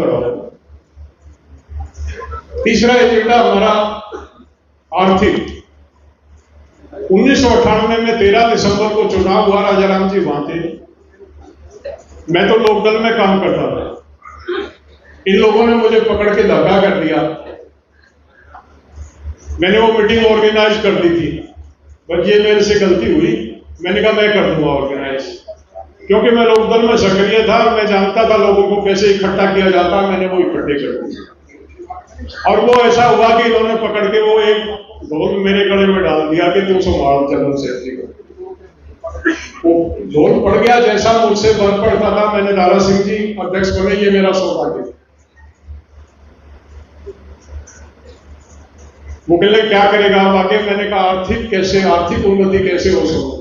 बढ़ाओ। तीसरा एजेंडा हमारा आर्थिक। 1998 में 13 दिसंबर को चुनाव हुआ, राजाराम जी वहां थे, मैं तो लोकदल में काम करता था। इन लोगों ने मुझे पकड़ के धक्का कर दिया। मैंने वो मीटिंग ऑर्गेनाइज कर दी थी, बस ये मेरे से गलती हुई। मैंने कहा मैं कर दूंगा ऑर्गेनाइज, क्योंकि मैं लोकदल में सक्रिय था, मैं जानता था लोगों को कैसे इकट्ठा किया जाता। मैंने वो इकट्ठे कर दिए और वो ऐसा हुआ कि इन्होंने पकड़ के वो एक ढोल मेरे गले में डाल दिया कि तुम संभाल जनरल सेक्रेटरी को। वो ढोल पड़ गया जैसा मुझसे बन पड़ता था। मैंने दारा सिंह जी अध्यक्ष बने, ये मेरा सौभाग्य। वो कहले क्या करेगा आप आगे? मैंने कहा आर्थिक उन्नति कैसे हो सकती,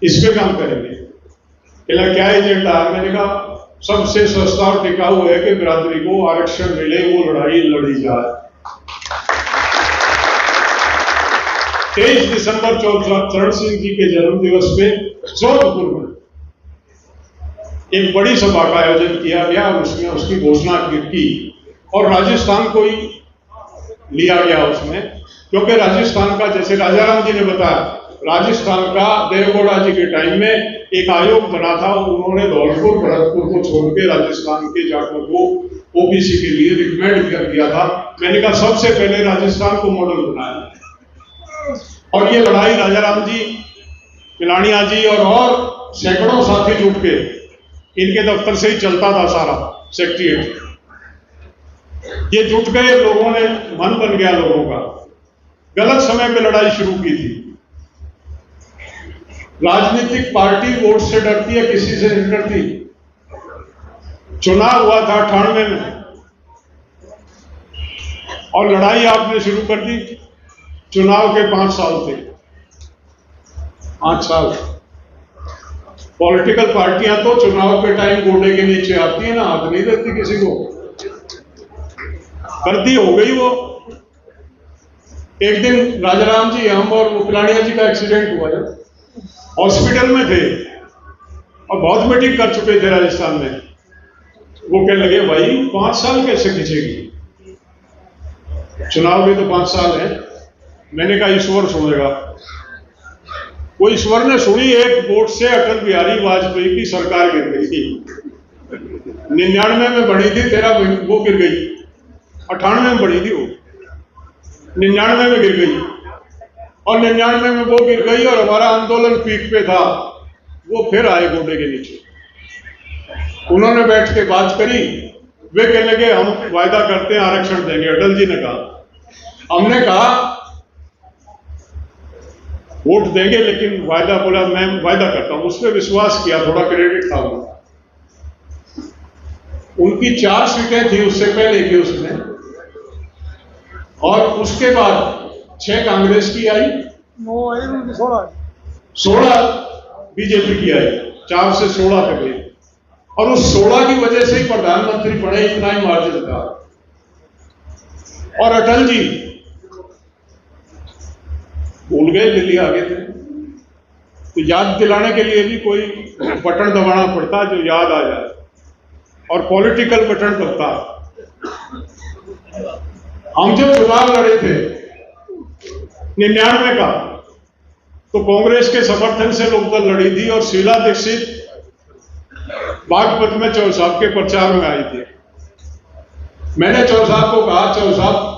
इस पे काम करेंगे। कहला क्या एजेंडा है? मैंने कहा सबसे सस्ता और टिकाऊ है कि बिरादरी को आरक्षण मिले, वो लड़ाई लड़ी जाए। 23 दिसंबर चरण सिंह जी के जन्म दिवस पे जोधपुर में एक बड़ी सभा का आयोजन किया गया और उसमें उसकी घोषणा की और राजस्थान को ही लिया गया उसमें, क्योंकि राजस्थान का, जैसे राजाराम जी ने बताया, राजस्थान का देवगौड़ा जी के टाइम में एक आयोग बना था। उन्होंने धौलपुर भरतपुर को छोड़ के राजस्थान के जाटों को ओबीसी के लिए रिकमेंड कर दिया था। मैंने कहा सबसे पहले राजस्थान को मॉडल बनाया और ये लड़ाई राजाराम जी, पिलानिया जी और सैकड़ों साथी जुट के, इनके दफ्तर से ही चलता था सारा सेक्रेटरिएट। ये जुट गए, लोगों ने मन बन गया लोगों का। गलत समय पे लड़ाई शुरू की थी। राजनीतिक पार्टी वोट से डरती है, किसी से नहीं डरती। चुनाव हुआ था 98 में और लड़ाई आपने शुरू कर दी। चुनाव के 5 साल थे, 5 साल। पॉलिटिकल पार्टियां तो चुनाव के टाइम गोडे के नीचे आती है ना, हाथ नहीं देती किसी को। गर्दी हो गई वो। एक दिन राजाराम जी, हम और पिलानिया जी का एक्सीडेंट हुआ है, हॉस्पिटल में थे और बहुत मीटिंग कर चुके थे राजस्थान में। वो कहने लगे भाई 5 साल कैसे खींचेगी, चुनाव में तो 5 साल है। मैंने कहा ईश्वर सुनेगा। वो ईश्वर ने सुनी। एक वोट से अटल बिहारी वाजपेयी की सरकार गिर गई थी। 99 में बनी थी, 13 वो गिर गई। 98 में बनी थी वो, 99 में गिर गई और 99 में वो गिर गई और हमारा आंदोलन पीक पे था। वो फिर आए गोडे के नीचे। उन्होंने बैठ के बात करी। वे कहने लगे हम वायदा करते हैं आरक्षण देंगे। अटल जी ने कहा, हमने कहा वोट देंगे लेकिन वायदा, बोला मैं वायदा करता हूं। उसने विश्वास किया, थोड़ा क्रेडिट था उनका। उनकी 4 सीटें थी उससे पहले की उसमें, और उसके बाद 6 कांग्रेस की आई, 16 बीजेपी की आई, 4 से 16 तक गई। और उस 16 की वजह से ही प्रधानमंत्री बने, इतना ही मार्जिन था। और अटल जी भूल गए, दिल्ली आ गए थे। तो याद दिलाने के लिए भी कोई बटन दबाना पड़ता जो याद आ जाए, और पॉलिटिकल बटन दबता। हम जब चुनाव लड़े थे 99 का, तो कांग्रेस के समर्थन से लोकदल लड़ी थी और शीला दीक्षित बागपत में चौहान साहब के प्रचार में आई थी। मैंने चौहान साहब को कहा, चौहान साहब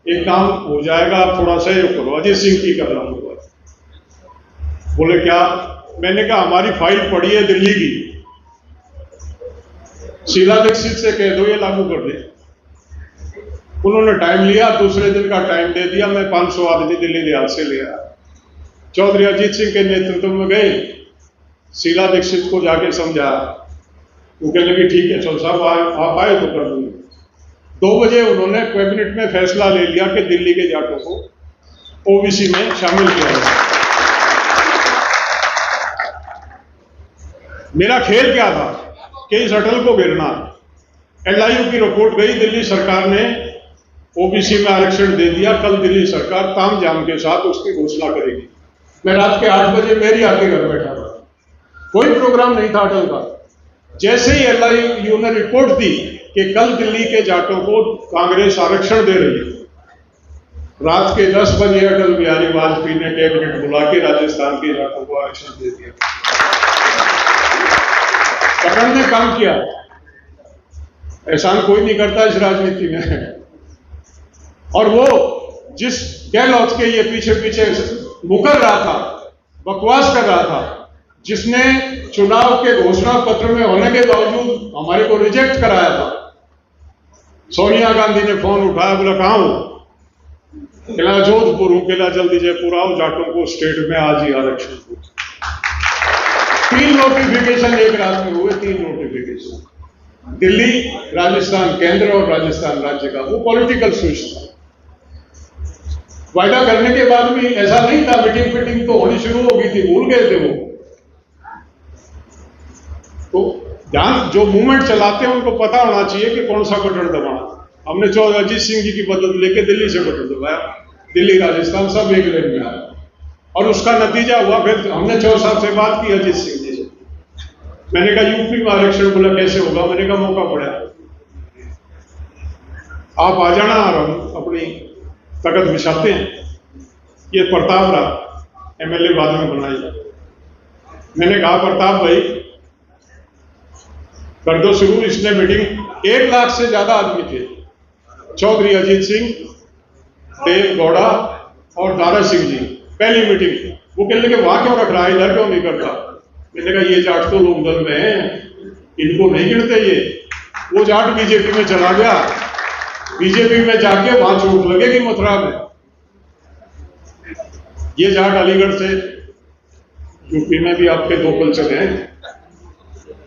एक काम हो जाएगा, आप थोड़ा सहयोग करो, अजय सिंह की कर रहा हूं। बोले क्या? मैंने कहा हमारी फाइल पड़ी है दिल्ली की, शीला दीक्षित से कह दो ये लागू कर दे। उन्होंने टाइम लिया, दूसरे दिन का टाइम दे दिया। मैं 500 आदमी दिल्ली रियाद से ले आया। चौधरी अजीत सिंह के नेतृत्व में गए, शीला दीक्षित को जाके समझाया। वो कहने लगे ठीक है चौहान साहब आप आए तो कर दूंगे। 2 बजे उन्होंने कैबिनेट में फैसला ले लिया कि दिल्ली के जाटों को ओबीसी में शामिल किया जाए। मेरा खेल क्या था कि इस अटल को गिरना। एलआईयू की रिपोर्ट गई, दिल्ली सरकार ने ओबीसी में आरक्षण दे दिया। कल दिल्ली सरकार तामझाम के साथ उसकी घोषणा करेगी। मैं रात के 8 बजे मेरी आके घर बैठा था, कोई प्रोग्राम नहीं था अटल का। जैसे ही एलआईयू ने रिपोर्ट दी, कि कल दिल्ली के जाटों को कांग्रेस आरक्षण दे रही है। रात के 10 बजे अटल बिहारी वाजपेयी ने कैबिनेट बुला के राजस्थान के जाटों को आरक्षण दे दिया। पकड़ ने काम किया, एहसान कोई नहीं करता इस राजनीति में। और वो जिस गहलोत के ये पीछे पीछे मुकर रहा था, बकवास कर रहा था, जिसने चुनाव के घोषणा पत्र में होने के बावजूद हमारे को रिजेक्ट कराया था, सोनिया गांधी ने फोन उठाया, बोला कहां हो? कहला जोधपुर हूं। कहला जल्दी जयपुर आओ, जाटों को स्टेट में आज ही आरक्षण हो। 3 नोटिफिकेशन एक रात में हुए, 3 नोटिफिकेशन, दिल्ली, राजस्थान केंद्र और राजस्थान राज्य का। वो पॉलिटिकल स्विच था। वायदा करने के बाद भी ऐसा नहीं था, मीटिंग फिटिंग तो होनी शुरू हो गई थी, भूल गए थे वो। तो ध्यान, जो मूवमेंट चलाते हैं उनको पता होना चाहिए कि कौन सा बटन दबाना। हमने अजीत सिंह जी की मदद लेके दिल्ली से बटन दबाया, दिल्ली राजस्थान सब एक लेन में आया, और उसका नतीजा हुआ फिर हमने 4 साल से बात की अजीत सिंह जी से। मैंने कहा यूपी में आरक्षण, बोला कैसे होगा? मैंने कहा मौका पड़ा, आप आ जाना और हम अपनी ताकत बिछाते हैं। ये प्रताप रहा, एमएलए बाद में बनाई। मैंने कहा प्रताप भाई कर दो शुरू। इसने मीटिंग 1 लाख से ज्यादा आदमी थे, चौधरी अजीत सिंह, देव गौड़ा और दारा सिंह जी। पहली मीटिंग वो कहने लगे वहां क्यों रख रहा है, इधर क्यों नहीं करता? मैंने कहा ये जाट तो लोग दल में हैं, इनको नहीं गिनते ये। वो जाट बीजेपी में चला गया, बीजेपी में जाके वहां चोट लगेगी मथुरा में। ये जाट अलीगढ़ से, यूपी में भी आपके 2 कल्चर हैं,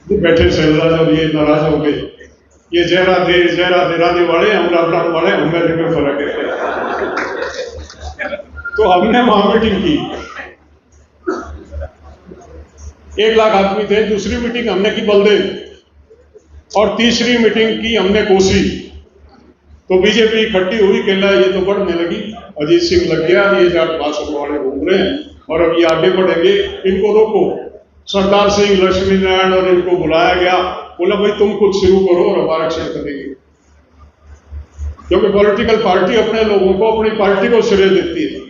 तो बैठे शैलराज और ये नाराज हो गए। ये जय राधे राधे वाले, हम राम राम वाले, हमें में फर्क है। तो हमने वहां मीटिंग की, 1 लाख आदमी थे। दूसरी मीटिंग हमने की बलदेव, और तीसरी मीटिंग की हमने कोसी। तो बीजेपी इकट्ठी हुई, कहला ये तो बढ़ने लगी, अजीत सिंह लग गया, ये जाट भाषण वाले घूम रहे हैं और अब ये आगे बढ़ेंगे, इनको रोको। सरदार सिंह, लक्ष्मी नारायण और इनको बुलाया गया, बोला भाई तुम कुछ शुरू करो और हम आरक्षण करेंगे। क्योंकि पॉलिटिकल पार्टी अपने लोगों को, अपनी पार्टी को श्रेय देती है।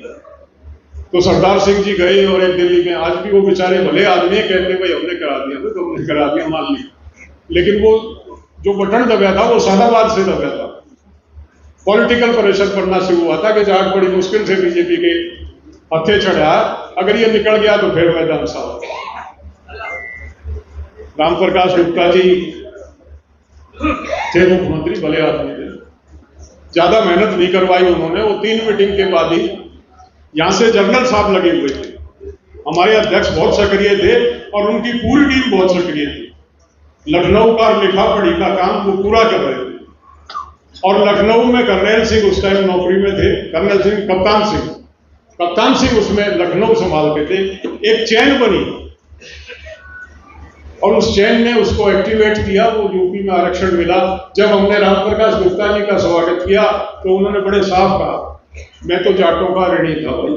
तो सरदार सिंह जी गए और एक दिल्ली में, आज भी वो बेचारे भले आदमी कहते भाई हमने करा दिया, तो हमने करा दिया मान ली, लेकिन वो जो बटन दबाया था वो सादाबाद से दबाया था। पॉलिटिकल प्रेशर पड़ना शुरू हुआ था कि जाट बड़ी मुश्किल से बीजेपी के हथे चढ़ा, अगर ये निकल गया तो फिर मैदान साफ। राम प्रकाश गुप्ता जी थे मुख्यमंत्री, भले आदमी थे, ज्यादा मेहनत नहीं करवाई उन्होंने। वो 3 मीटिंग के बाद ही यहां से जनरल साहब लगे हुए थे, हमारे अध्यक्ष बहुत सक्रिय थे और उनकी पूरी टीम बहुत सक्रिय थी। लखनऊ का लिखा पढ़ी का काम वो पूरा कर रहे थे। और लखनऊ में कर्नल सिंह उस टाइम नौकरी में थे, कर्नल सिंह, कप्तान सिंह उसमें लखनऊ संभालते थे। एक चैन बनी और उस चैन ने उसको एक्टिवेट किया, वो यूपी में आरक्षण मिला। जब हमने राम प्रकाश गुप्ता जी का स्वागत किया तो उन्होंने बड़े साफ कहा, मैं तो जाटों का ऋणी था भाई।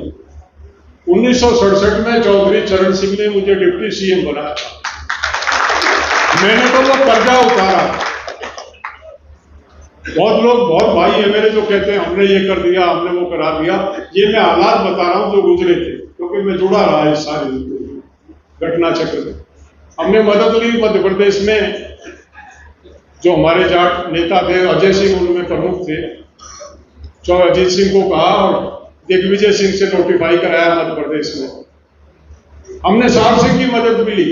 1967 में चौधरी चरण सिंह ने मुझे डिप्टी सीएम बनाया था, मैंने तो वो कर्जा उतारा। बहुत लोग, बहुत भाई है मेरे जो कहते हैं हमने ये कर दिया, हमने वो करा दिया। ये मैं हालात बता रहा हूं जो गुजरे थे, क्योंकि मैं जुड़ा रहा है इस सारे घटना चक्र में। हमने मदद ली मध्य प्रदेश में, जो हमारे जाट नेता थे, अजय सिंह उनमें प्रमुख थे, अजीत सिंह को कहा और दिग्विजय सिंह से नोटिफाई कराया मध्य प्रदेश में। हमने साहब सिंह की मदद भी ली,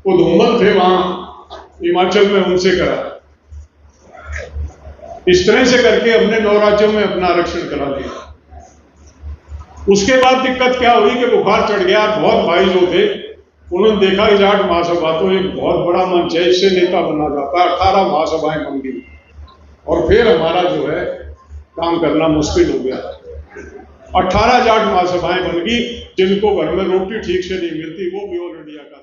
वो धूमल थे वहां हिमाचल में, उनसे करा। इस तरह से करके हमने 9 राज्यों में अपना आरक्षण करा दिया। उसके बाद दिक्कत क्या हुई कि बुखार चढ़ गया। बहुत भाई जो थे उन्होंने देखा कि जाट महासभा तो एक बहुत बड़ा मंच है, इससे नेता बना जाता है। 18 महासभाएं बन गई और फिर हमारा जो है काम करना मुश्किल हो गया। 18 जाट महासभाएं बन गई, जिनको घर में रोटी ठीक से नहीं मिलती, वो भी ऑल इंडिया का